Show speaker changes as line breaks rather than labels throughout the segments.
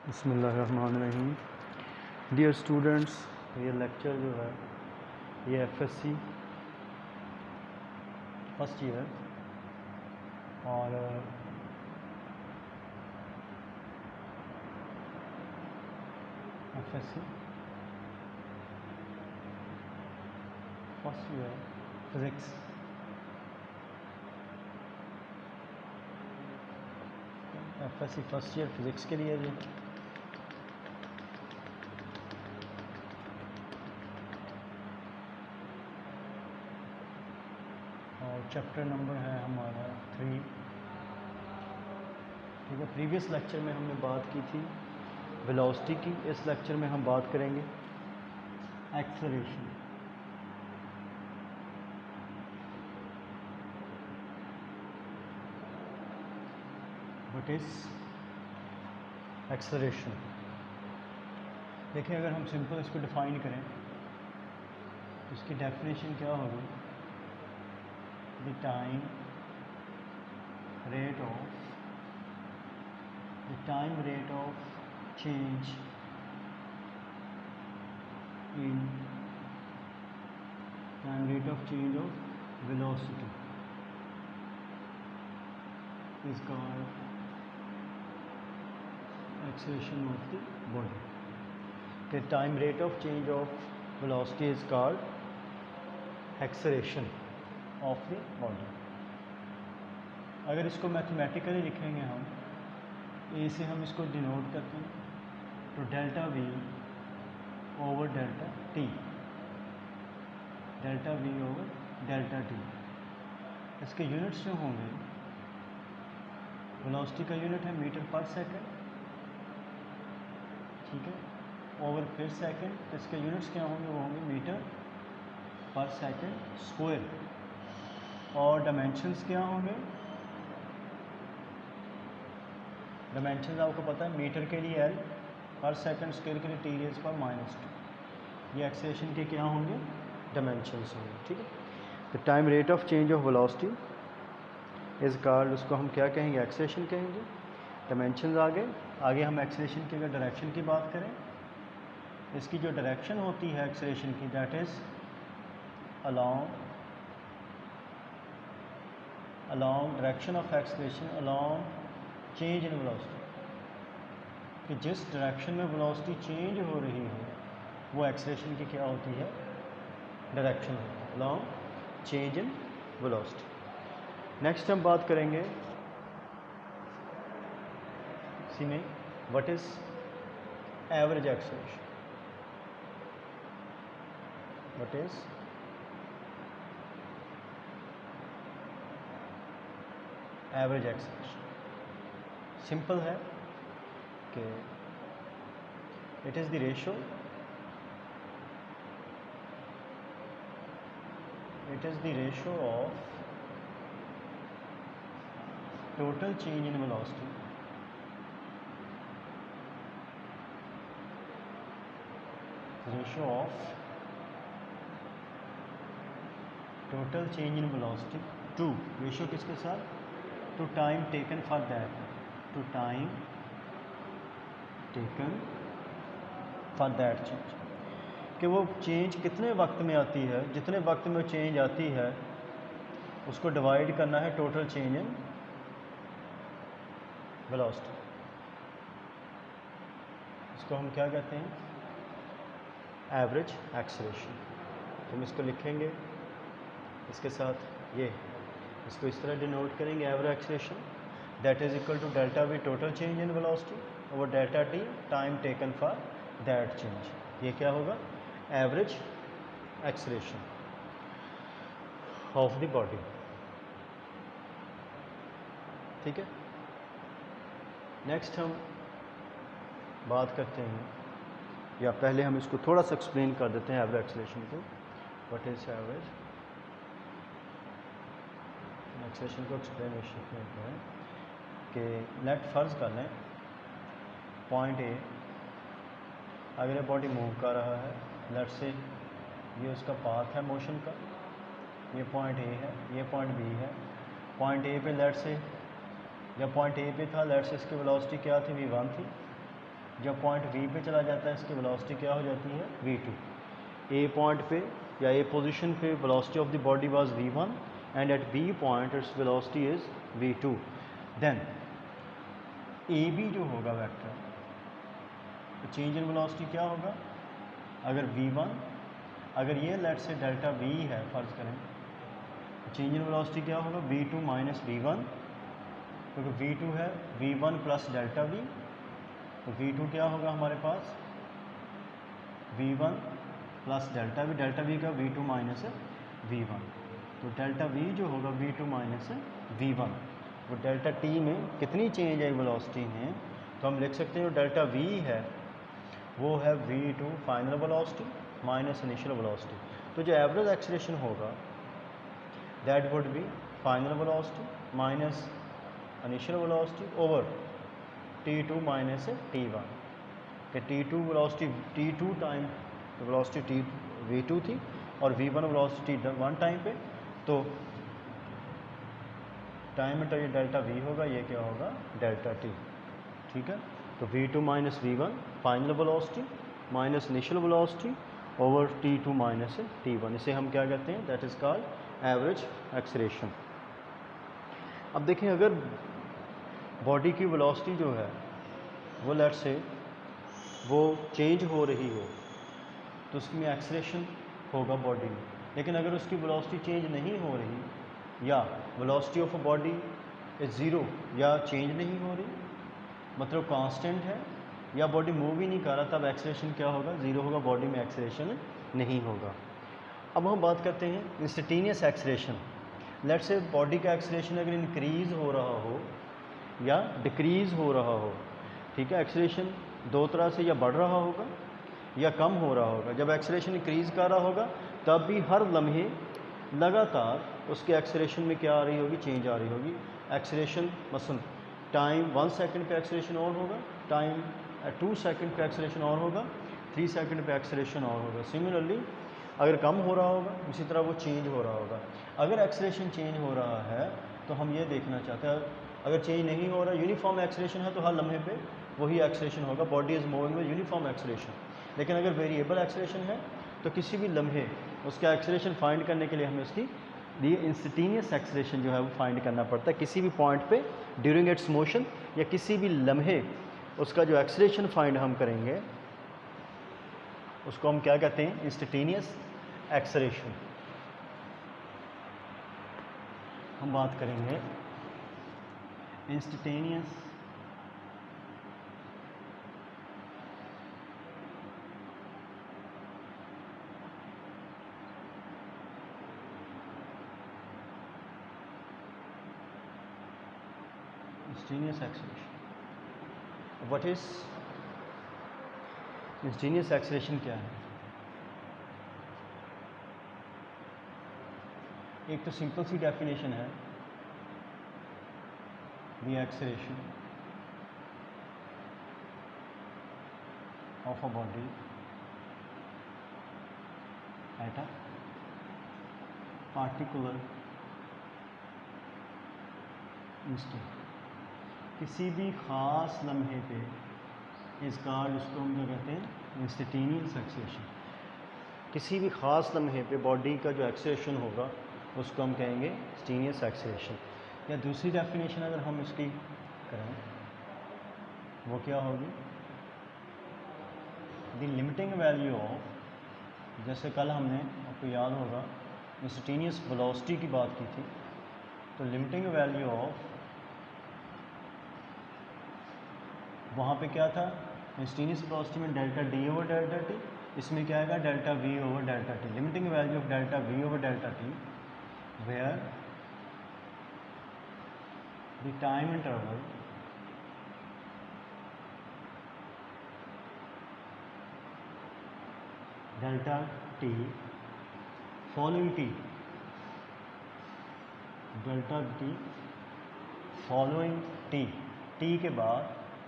बिस्मिल्लाहिर्रहमानिर्रहीम। Dear students, ये lecture जो है ये एफएससी फर्स्ट ईयर और FSc first year physics FSc first year physics के लिए जी और चैप्टर नंबर है हमारा 3। ठीक है, प्रीवियस लेक्चर में हमने बात की थी वेलोसिटी की। इस लेक्चर में हम बात करेंगे एक्सेलरेशन। What is acceleration? देखिए, अगर हम सिंपल इसको डिफाइन करें तो इसकी डेफिनेशन क्या होगी? The time rate of change in time rate of change of velocity is called acceleration of the body. The time rate of change of velocity is called acceleration of the body. अगर इसको mathematically लिखेंगे हम, ए से हम इसको denote करते हैं तो delta v over delta T, delta v over delta T. इसके यूनिट्स जो होंगे, वेलोसिटी का यूनिट है मीटर पर सेकंड, ठीक है, ओवर फिर सेकंड, तो इसके यूनिट्स क्या होंगे? वो होंगे मीटर पर सेकंड स्क्वायर। और डायमेंशंस क्या होंगे? डायमेंशंस आपको पता है, मीटर के लिए एल, पर सेकंड स्क्वायर के लिए टी रेज़ पर -2। ये एक्सेलरेशन के क्या होंगे? डायमेंशंस होंगे। ठीक है, तो time rate of change of velocity इस कॉल्ड, उसको हम क्या कहेंगे? एक्सेलरेशन कहेंगे। डायमेंशंस आगे हम एक्सेलरेशन की अगर डायरेक्शन की बात करें, इसकी जो डायरेक्शन होती है एक्सेलरेशन की, that is along direction of acceleration along change in velocity, कि जिस डायरेक्शन में वेलोसिटी चेंज हो रही है वो एक्सेलरेशन की क्या होती है? डायरेक्शन होती है, along change in velocity. Next हम बात करेंगे इसी में, what is average acceleration? What is average acceleration? Simple है कि it is the ratio of total change in velocity to, ratio किसके साथ? To time taken for that, to time taken for that change, कि वो change कितने वक्त में आती है, जितने वक्त में चेंज आती है उसको डिवाइड करना है टोटल चेंज इन वेलोसिटी। इसको हम क्या कहते हैं? Average acceleration. हम इसको लिखेंगे इसके साथ, ये इसको इस तरह डिनोट करेंगे, average acceleration that is equal to delta v total change in velocity over delta t time taken for that change. ये क्या होगा? Average acceleration of the body. ठीक है, नेक्स्ट हम बात करते हैं, या पहले हम इसको थोड़ा सा एक्सप्लेन कर देते हैं एवरेज एक्सेलरेशन को। व्हाट इज एवरेज एक्सेलरेशन को एक्सप्लेनेशन है कि लेट फर्ज कर लें पॉइंट ए, अगर ये बॉडी मूव कर रहा है, लेट से ये उसका पाथ है मोशन का, ये पॉइंट ए है, ये पॉइंट बी है। पॉइंट ए पे लेट से, जब पॉइंट ए पे था, लेट से इसकी वेलोसिटी क्या थी? v1 थी। जब पॉइंट V पे चला जाता है इसकी वेलोसिटी क्या हो जाती है v2। A पॉइंट पे या A पोजीशन पे velocity of the body was v1 and at B point its velocity is v2। Then AB जो होगा वेक्टर, तो चेंज इन वेलोसिटी क्या होगा, अगर v1, अगर ये लेट से डेल्टा V है फ़र्ज़ करें, चेंज इन वेलोसिटी क्या होगा v2 माइनस v1, क्योंकि v2 है v1 प्लस डेल्टा V, तो v2 क्या होगा हमारे पास v1 प्लस डेल्टा V का v2 माइनस v1, तो डेल्टा V जो होगा v2 माइनस v1, वो डेल्टा t में कितनी चेंज आई वेलोसिटी में, तो हम लिख सकते हैं जो डेल्टा V है वो है v2 final velocity minus initial velocity. तो जो एवरेज एक्सीलरेशन होगा that would B final velocity minus initial velocity over t2 minus t1, कि t2 velocity t2 time velocity v2 थी और v1 वेलोसिटी t1 टाइम पे, तो टाइम में तो ये डेल्टा V होगा, ये क्या होगा डेल्टा t, ठीक है। तो v2 minus v1 final velocity minus initial velocity over t2 minus t1, इसे हम क्या कहते हैं, that is called average acceleration. अब देखें अगर बॉडी की वेलोसिटी जो है वो लेट्स से वो चेंज हो रही हो तो उसमें एक्सीलरेशन होगा बॉडी में, लेकिन अगर उसकी वेलोसिटी चेंज नहीं हो रही या velocity of a body is zero या चेंज नहीं हो रही, मतलब कांस्टेंट है या बॉडी मूव ही नहीं कर रहा, तब एक्सीलरेशन क्या होगा ज़ीरो होगा, बॉडी में एक्सीलरेशन नहीं होगा। अब हम बात करते हैं instantaneous acceleration. Let's say body का एक्सीलरेशन अगर इंक्रीज़ हो रहा हो या डिक्रीज़ हो रहा हो, ठीक है, एक्सीलरेशन दो तरह से या बढ़ रहा होगा या कम हो रहा होगा। जब एक्सीलरेशन इंक्रीज़ कर रहा होगा तब भी हर लम्हे लगातार उसके एक्सीलरेशन में क्या आ रही होगी, चेंज आ रही होगी। एक्सीलरेशन मसलन टाइम 1 सेकंड पे एक्सीलरेशन और होगा, टाइम 2 सेकंड पे एक्सीलरेशन और होगा, 3 सेकंड पे एक्सीलरेशन और होगा। सिमिलरली अगर कम हो रहा होगा उसी तरह वो चेंज हो रहा होगा। अगर एक्सीलरेशन चेंज हो रहा है तो हम ये देखना चाहते हैं, अगर चेंज नहीं हो रहा, यूनिफॉर्म एक्सीलरेशन है तो हर लम्हे पे वही एक्सीलरेशन होगा, body is moving with uniform acceleration. लेकिन अगर वेरिएबल एक्सीलरेशन है तो किसी भी लम्हे उसका एक्सीलरेशन फाइंड करने के लिए हमें उसकी लिए इंस्टेंटेनियस एक्सीलरेशन जो है वो फाइंड करना पड़ता है। किसी भी पॉइंट पे ड्यूरिंग इट्स मोशन या किसी भी लम्हे उसका जो एक्सीलरेशन फाइंड हम करेंगे उसको हम क्या कहते हैं, इंस्टेंटेनियस एक्सीलरेशन। हम बात करेंगे instantaneous instantaneous acceleration. What is instantaneous acceleration, क्या है? एक तो सिंपल सी डेफिनेशन है, the acceleration of a body at a particular instant, किसी भी ख़ास लम्हे पे इसका उसको हम क्या कहते हैं, इंस्टेंटेनियस एक्सीलरेशन। किसी भी ख़ास लम्हे पे बॉडी का जो एक्सीलरेशन होगा उसको हम कहेंगे इंस्टेंटेनियस एक्सीलरेशन। या दूसरी डेफिनेशन अगर हम इसकी करें वो क्या होगी, द लिमिटिंग वैल्यू ऑफ, जैसे कल हमने आपको याद होगा इंस्टेंटेनियस वेलोसिटी की बात की थी, तो लिमिटिंग वैल्यू ऑफ वहाँ पे क्या था, इंस्टेंटेनियस वेलोसिटी में delta d over delta t, इसमें क्या आएगा delta v over delta t. Limiting value of delta v over delta t where the time interval delta t following t, delta t following t, t के बाद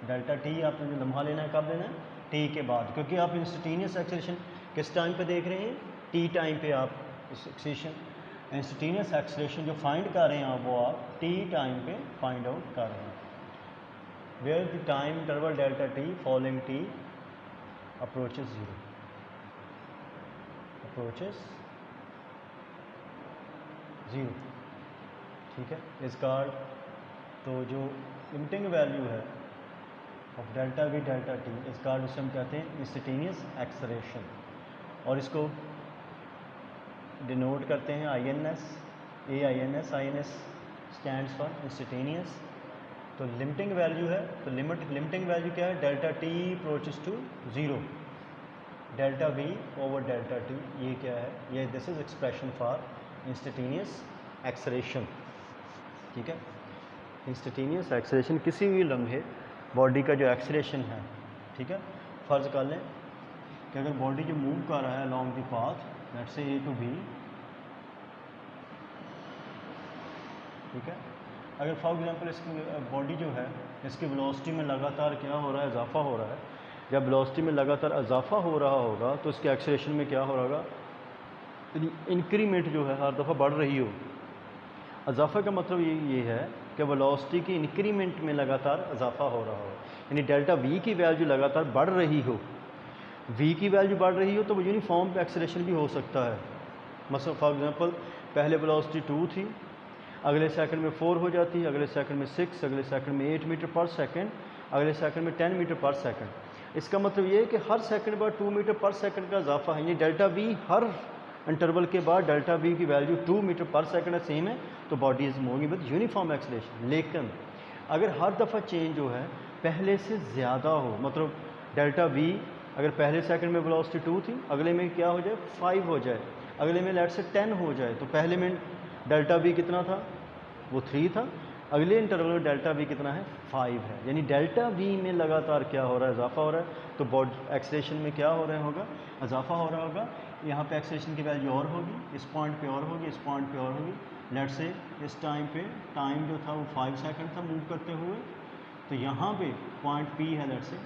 delta T आपने जो लम्हा लेना है कब लेना है, टी के बाद, क्योंकि आप इंस्टेंटेनियस एक्सीलरेशन किस टाइम पे देख रहे हैं, टी टाइम पे आप इस एक्सीलरेशन इंस्टेंटेनियस एक्सीलरेशन जो फाइंड कर रहे हैं आप वो आप टी टाइम पे फाइंड आउट कर रहे हैं। where the time interval delta t following t approaches 0, approaches 0, ठीक है। इसका तो जो लिमिटिंग वैल्यू है of delta we delta T, इसका जिसे हम कहते हैं इंस्टेंटेनियस एक्सेलरेशन, और इसको डिनोट करते हैं INS, AINS, INS stands for instantaneous. तो लिमिटिंग वैल्यू है, तो लिमिटिंग वैल्यू क्या है, delta t approaches to 0, delta v over delta t, ये क्या है, ये this is expression for instantaneous acceleration, ठीक है। इंस्टेंटेनियस एक्सेलरेशन किसी भी लम्हे बॉडी का जो एक्सेलरेशन है, ठीक है। फ़र्ज़ कर लें कि अगर बॉडी जो मूव कर रहा है along the path let's say A to B, ठीक है, अगर फॉर एग्जांपल इसकी बॉडी जो है इसकी वेलोसिटी में लगातार क्या हो रहा है, इजाफा हो रहा है। जब वेलोसिटी में लगातार इजाफा हो रहा होगा तो इसके एक्सेलरेशन में क्या हो रहा होगा, इंक्रीमेंट जो है हर दफ़ा बढ़ रही हो। इजाफा का मतलब ये है कि वेलोसिटी की इंक्रीमेंट में लगातार इजाफा हो रहा हो, यानी डेल्टा वी की वैल्यू लगातार बढ़ रही हो। वी की वैल्यू बढ़ रही हो तो वो यूनिफॉर्म एक्सेलरेशन भी हो सकता है। मतलब फॉर एग्जांपल पहले वेलोसिटी 2 थी, अगले सेकंड में 4 हो जाती है, अगले सेकंड में 6, अगले सेकंड में 8 मीटर पर सेकंड, अगले सेकंड में 10 मीटर पर सेकंड। इसका मतलब ये है कि हर सेकंड बाद 2 मीटर पर सेकंड का इजाफा है, यानी डेल्टा वी हर इंटरवल के बाद डेल्टा वी की वैल्यू 2 मीटर पर सेकंड सेम है, तो body is moving with uniform acceleration. लेकिन अगर हर दफ़ा चेंज जो है पहले से ज़्यादा हो, मतलब डेल्टा वी अगर पहले सेकंड में वेलोसिटी 2 थी, अगले में क्या हो जाए 5 हो जाए, अगले में लेट से 10 हो जाए, तो पहले में डेल्टा वी कितना था, वो 3 था, अगले इंटरवल में डेल्टा वी कितना है 5 है, यानी डेल्टा वी में लगातार क्या हो रहा है, इजाफा हो रहा है। तो बॉडी एक्सेलरेशन में क्या हो रहा होगा, इजाफा हो रहा होगा। यहाँ पे एक्सेलरेशन की वैल्यू और होगी, इस पॉइंट पे और होगी, इस पॉइंट पे और होगी। लेट से इस टाइम पे टाइम जो था वो 5 सेकंड था मूव करते हुए, तो यहाँ पे पॉइंट P है, लेट से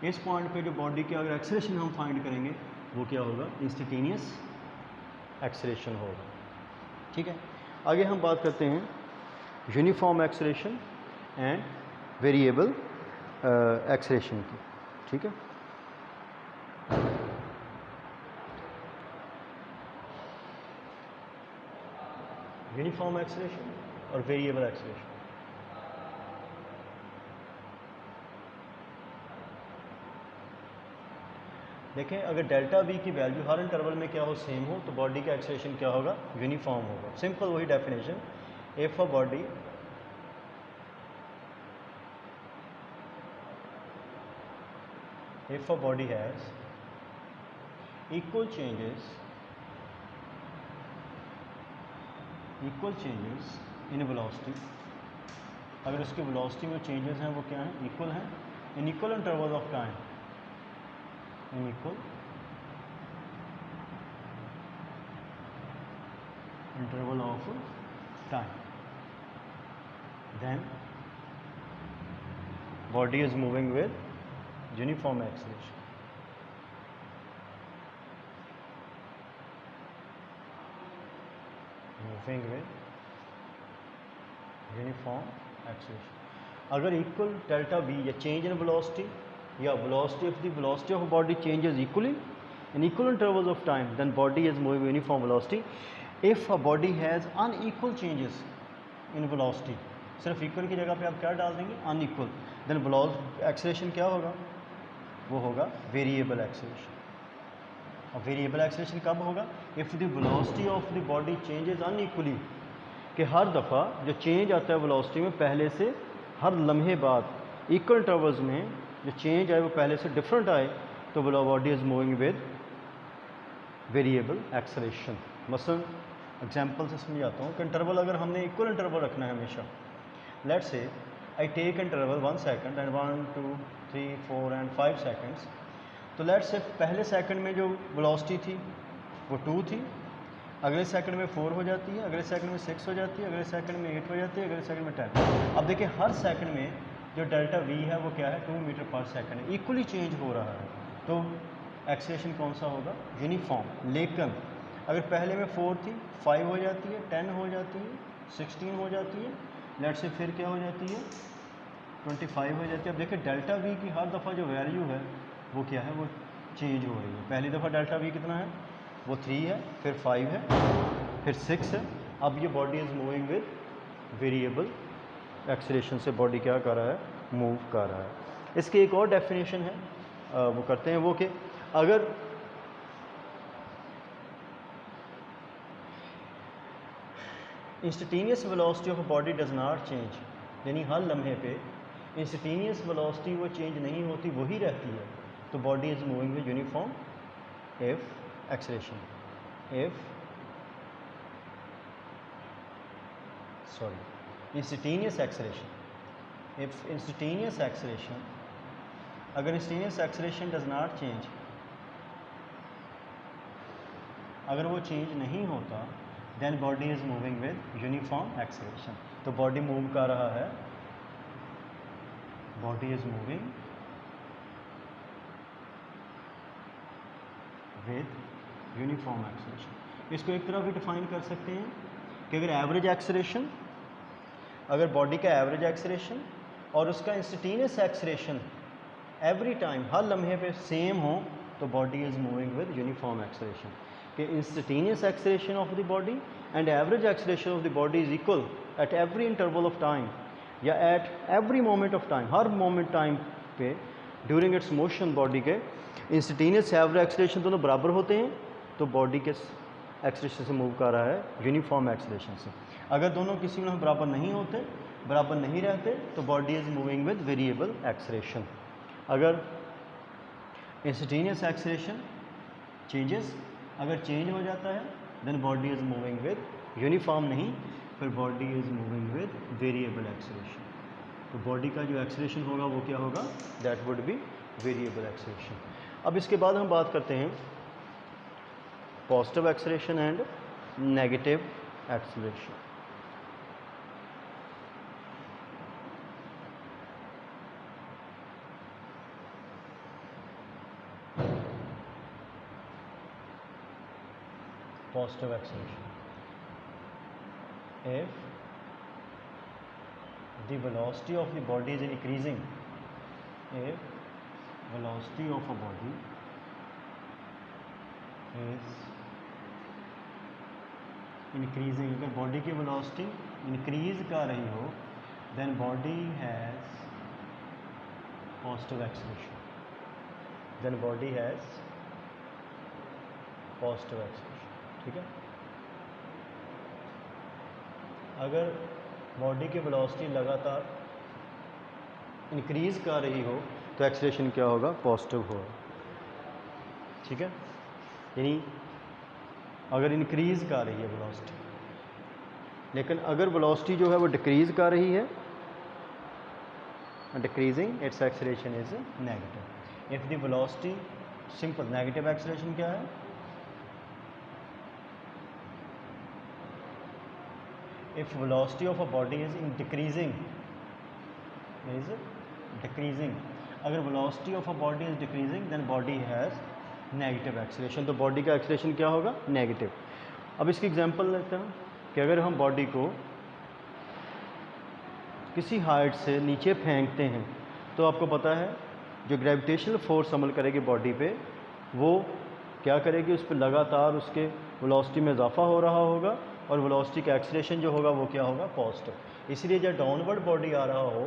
इस पॉइंट पे जो बॉडी की अगर एक्सेलरेशन हम फाइंड करेंगे वो क्या होगा, इंस्टेंटेनियस एक्सेलरेशन होगा, ठीक है। आगे हम बात करते हैं uniform acceleration and variable acceleration की, ठीक है। यूनिफॉर्म एक्सेलरेशन और वेरिएबल एक्सेलरेशन। देखें अगर डेल्टा वी की वैल्यू हर इंटरवल में क्या हो, सेम हो, तो बॉडी का एक्सेलरेशन क्या होगा, यूनिफॉर्म होगा। सिंपल वही definition, if a body has equal changes in velocity, अगर उसकी वेलोसिटी में चेंजेस हैं वो क्या हैं, इक्वल हैं, in equal interval of time, in equal interval of time, then body is moving with uniform acceleration. Moving with uniform acceleration. अगर equal delta v या चेंज इन वेलोसिटी या velocity of body changes equally in equal intervals of time, then body is moving uniform velocity. If a body has unequal changes in velocity, सिर्फ equal की जगह पे आप क्या डाल देंगे, अनइक्वल, देन एक्सेलरेशन क्या होगा, वो होगा वेरिएबल एक्सेलरेशन। और वेरिएबल एक्सेलरेशन कब होगा, if the velocity of the body changes unequally, कि हर दफ़ा जो चेंज आता है वेलोसिटी में पहले से हर लम्हे बाद इक्वल इंटरवल्स में जो चेंज आए वो पहले से डिफरेंट आए, तो body is moving with variable acceleration. मसलन एग्जांपल से समझाता हूँ कि इंटरवल अगर हमने इक्वल इंटरवल रखना है हमेशा, let's say I take interval 1 second and 1 2 3 4 and 5 seconds, तो लेट्स से पहले सेकंड में जो वेलोसिटी थी वो 2 थी, अगले सेकंड में 4 हो जाती है, अगले सेकंड में 6 हो जाती है, अगले सेकंड में 8 हो जाती है, अगले सेकंड में 10। अब देखिए हर सेकंड में जो डेल्टा वी है वो क्या है, 2 मीटर पर सेकंड है, इक्वली चेंज हो रहा है, तो एक्सेलरेशन कौन सा होगा, यूनिफॉर्म। लेकिन अगर पहले में 4 थी, 5 हो जाती है, 10 हो जाती है, 16 हो जाती है, लेट से फिर क्या हो जाती है 25 हो जाती है। अब देखिए डेल्टा वी की हर दफ़ा जो वैल्यू है वो क्या है, वो चेंज हो रही है। पहली दफ़ा डेल्टा वी कितना है, वो 3 है, फिर 5 है, फिर 6 है। अब ये body is moving with variable acceleration से बॉडी क्या कर रहा है, मूव कर रहा है। इसकी एक और डेफिनेशन है, वो करते हैं, वो कि अगर instantaneous velocity of a body does not change, यानी हर लम्हे पे इंस्टेंटेनियस वेलोसिटी वो चेंज नहीं होती, वही रहती है, तो body is moving with uniform if acceleration, instantaneous acceleration, if instantaneous acceleration, अगर instantaneous acceleration does not change, अगर वो चेंज नहीं होता, then body is moving with uniform acceleration. तो बॉडी मूव कर रहा है, body is moving with uniform acceleration. इसको एक तरह भी डिफाइन कर सकते हैं कि अगर एवरेज एक्सीलरेशन, अगर बॉडी का एवरेज एक्सीलरेशन और उसका इंस्टेंटेनियस एक्सीलरेशन एवरी टाइम हर लम्हे पे सेम हो, तो body is moving with uniform acceleration. कि instantaneous acceleration of the body and average acceleration of the body is equal at every interval of time, या at every moment of time, हर moment time पे during its motion body के instantaneous average acceleration दोनों बराबर होते हैं, तो body के एक्सीलरेशन से मूव कर रहा है यूनिफॉर्म एक्सीलरेशन से। अगर दोनों किसी में बराबर नहीं होते, बराबर नहीं रहते, तो body is moving with variable acceleration. अगर इंस्टेंटेनियस एक्सीलरेशन चेंजेस, अगर चेंज हो जाता है, then body is moving with uniform नहीं, फिर body is moving with variable acceleration. तो बॉडी का जो एक्सीलरेशन होगा वो क्या होगा, that would be variable acceleration. अब इसके बाद हम बात करते हैं positive acceleration and negative acceleration. Positive acceleration, if the velocity of the body is increasing, if velocity of a body is increasing, अगर बॉडी की वेलोसिटी इंक्रीज कर रही हो, then body has positive acceleration, then body has positive acceleration. ठीक है, अगर body की velocity लगातार इंक्रीज़ कर रही हो, तो एक्सीलरेशन क्या होगा, पॉजिटिव होगा। ठीक है, यानी अगर इंक्रीज़ कर रही है वेलोसिटी, लेकिन अगर वेलोसिटी जो है वो डिक्रीज़ कर रही है, decreasing, it's acceleration is negative. If the velocity, simple negative acceleration क्या है, if velocity of a body is decreasing, अगर velocity of a body is decreasing, then body has negative acceleration, तो बॉडी का acceleration क्या होगा, negative. अब इसकी example लेते हैं कि अगर हम बॉडी को किसी हाइट से नीचे फेंकते हैं, तो आपको पता है जो ग्रेविटेशनल फोर्स अमल करेगी बॉडी पे, वो क्या करेगी, उस पर लगातार उसके वेलोसिटी में इजाफा हो रहा होगा, और वेलोसिटी का एक्सीलरेशन जो होगा वो क्या होगा, पॉजिटिव। इसलिए जब डाउनवर्ड बॉडी आ रहा हो,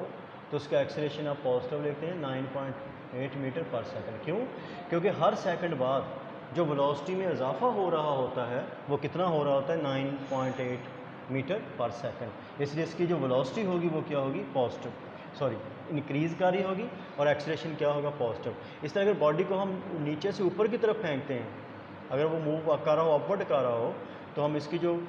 तो उसका एक्सीलरेशन आप पॉजिटिव लेते हैं, 9.8 मीटर पर सेकंड। क्यों, क्योंकि हर सेकंड बाद जो वेलोसिटी में इजाफा हो रहा होता है, वो कितना हो रहा होता है, 9.8 मीटर पर सेकंड। इसलिए इसकी जो वेलोसिटी होगी वो क्या होगी, पॉजिटिव, सॉरी इंक्रीज़ कर रही होगी, और एक्सीलरेशन क्या होगा, पॉजिटिव। इस तरह अगर बॉडी को हम नीचे से ऊपर की तरफ फेंकते हैं, अगर वो मूव कर रहा हो, अपवर्ड कर रहा हो, तो हम इसकी जो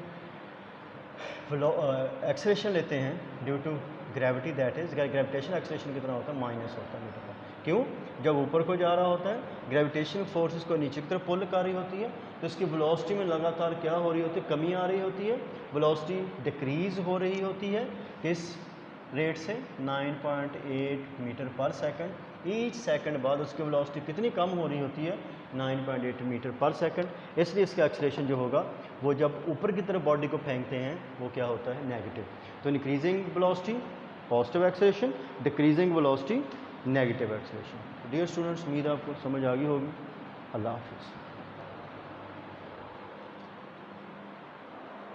एक्सीलरेशन लेते हैं due to gravity, that is gravitation acceleration कितना होता है, माइनस होता है मीटर पर। क्यों, जब ऊपर को जा रहा होता है, ग्रेविटेशन फोर्स इसको नीचे की तरफ पुल कर रही होती है, तो इसकी वेलोसिटी में लगातार क्या हो रही होती है, कमी आ रही होती है, वेलोसिटी डिक्रीज़ हो रही होती है, किस रेट से, 9.8 मीटर पर सेकंड। ईच सेकंड बाद उसकी वेलोसिटी कितनी कम हो रही होती है, 9.8 मीटर पर सेकंड। इसलिए इसका एक्सीलरेशन जो होगा, वो जब ऊपर की तरफ बॉडी को फेंकते हैं, वो क्या होता है, नेगेटिव। तो increasing velocity positive acceleration, decreasing velocity negative acceleration. Dear students, उम्मीद आपको समझ आ गई होगी। अल्लाह हाफिज़।